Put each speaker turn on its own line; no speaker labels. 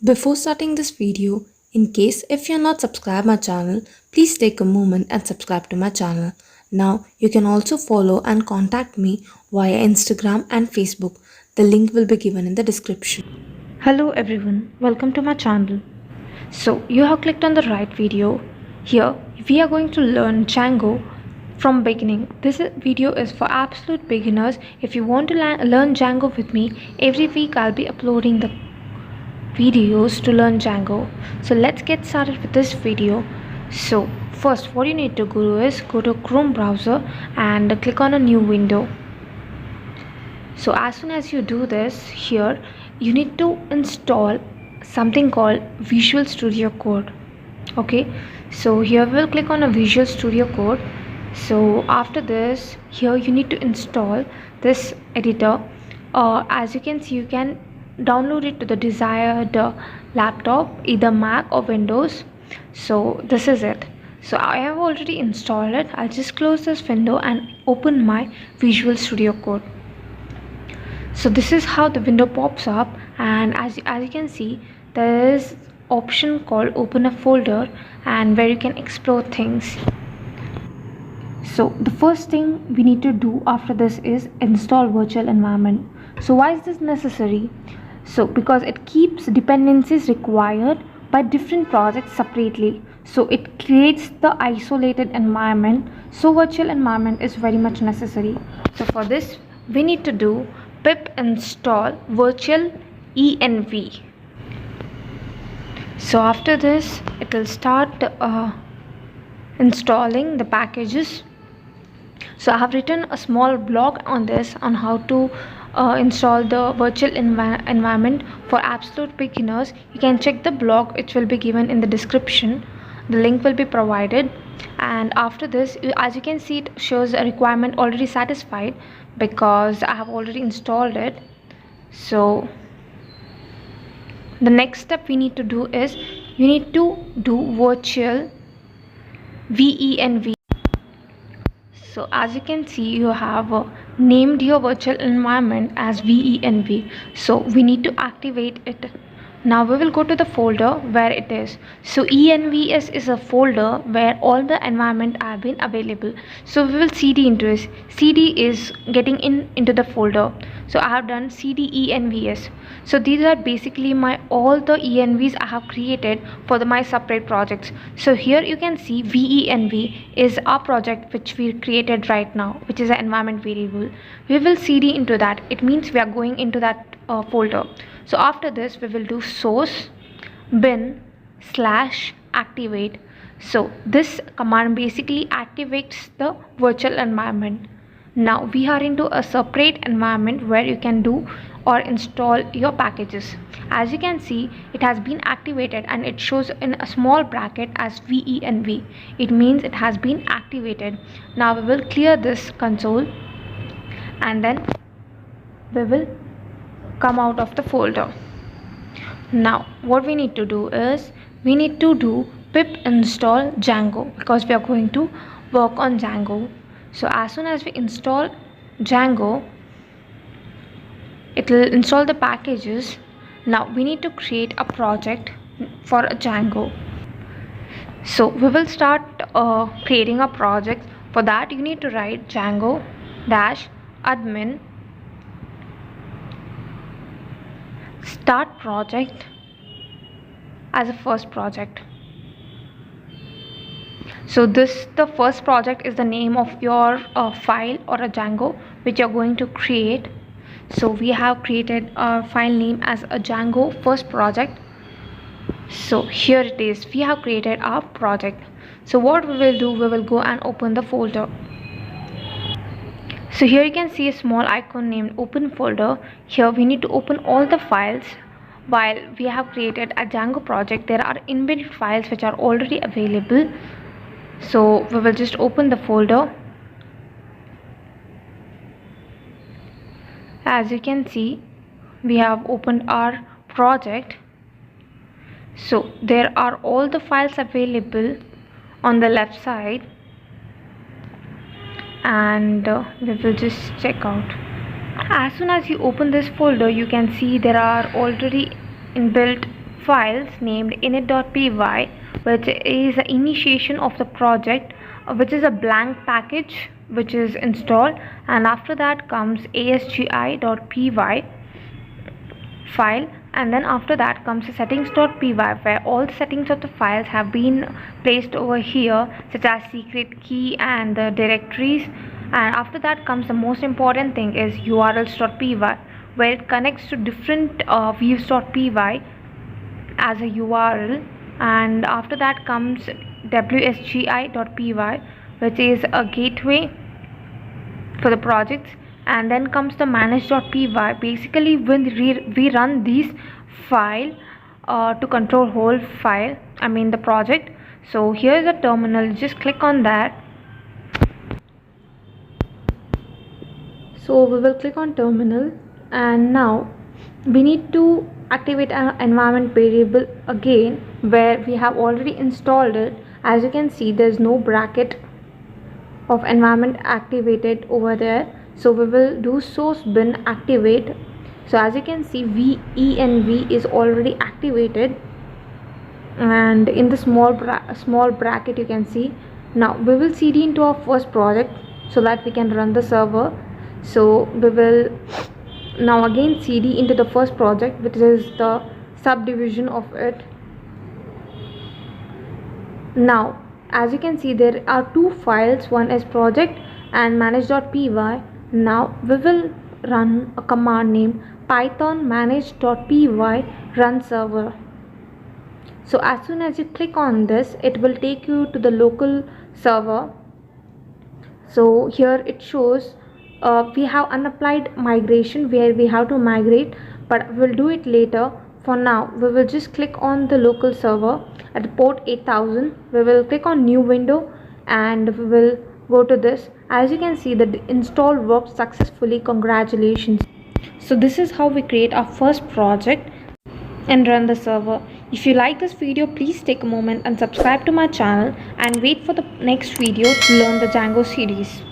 Before starting this video, in case if you're not subscribed my channel, please take a moment and subscribe to my channel. Now you can also follow and contact me via Instagram and Facebook. The link will be given in the description.
Hello everyone, welcome to my channel. So you have clicked on the right video. Here we are going to learn Django from beginning. Video is for absolute beginners. If you want to learn Django with me, every week I'll be uploading the videos to learn Django. So let's get started with this video. So first what you need to do is go to Chrome browser and click on a new window. So as soon as you do this, here you need to install something called Visual Studio Code. Okay, so here we'll click on a Visual Studio Code. So after this, here you need to install this editor. As you can see, you can download it to the desired laptop, either Mac or Windows. So this is it. So I have already installed it. I'll just close this window and open my Visual Studio Code. So this is how the window pops up, and as you can see, there is option called open a folder and where you can explore things. So the first thing we need to do after this is install virtual environment. So why is this necessary? So because it keeps dependencies required by different projects separately, so it creates the isolated environment. So virtual environment is very much necessary. So for this we need to do pip install virtual env. So after this it will start installing the packages. So I have written a small blog on this, on how to install the virtual environment for absolute beginners. You can check the blog, which will be given in the description. The link will be provided. And after this, as you can see, it shows a requirement already satisfied because I have already installed it. So the next step we need to do is you need to do virtual venv. So as you can see, you have named your virtual environment as venv. So we need to activate it. Now we will go to the folder where it is. So envs is a folder where all the environment have been available. So we will cd into this. Cd is getting into the folder. So I have done cd envs. So these are basically my all the envs I have created for my separate projects. So here you can see venv is our project which we created right now, which is an environment variable. We will cd into that. It means we are going into that folder. So after this we will do source bin / activate. So this command basically activates the virtual environment. Now we are into a separate environment where you can do or install your packages. As you can see, it has been activated and it shows in a small bracket as venv. It means it has been activated. Now we will clear this console and then we will come out of the folder. Now what we need to do is we need to do pip install Django because we are going to work on Django. So as soon as we install Django, it will install the packages. Now we need to create a project for Django. So we will start creating a project. For that you need to write Django -admin start project as a first project. So the first project is the name of your file or a Django which you're going to create. So we have created our file name as a Django first project. So here it is, we have created our project. So what we will do, we will go and open the folder. So here you can see a small icon named open folder. Here we need to open all the files. While we have created a Django project, there are inbuilt files which are already available. So we will just open the folder. As you can see, we have opened our project. So there are all the files available on the left side, and we will just check out. As soon as you open this folder, you can see there are already inbuilt files named init.py, which is the initiation of the project, which is a blank package which is installed, and after that comes asgi.py file, and then after that comes the settings.py, where all the settings of the files have been placed over here, such as secret key and the directories. And after that comes the most important thing is urls.py, where it connects to different views.py as a url. And after that comes wsgi.py, which is a gateway for the projects. And then comes the manage.py. Basically, when we run this file to control whole file, the project. So here's a terminal, just click on that. So we will click on terminal, and now we need to activate an environment variable again, where we have already installed it. As you can see, there's no bracket of environment activated over there, so we will do source bin activate. So as you can see, venv is already activated, and in the small bracket you can see. Now we will cd into our first project so that we can run the server. So we will now again cd into the first project, which is the subdivision of it. Now as you can see, there are two files, one is project and manage.py. Now we will run a command named python manage.py run server. So as soon as you click on this, it will take you to the local server. So here it shows we have unapplied migration, where we have to migrate, but we'll do it later. For now, we will just click on the local server at port 8000. We will click on new window, and we will go to this. As you can see, the install worked successfully. Congratulations. So this is how we create our first project and run the server. If you like this video, please take a moment and subscribe to my channel, and wait for the next video to learn the Django series.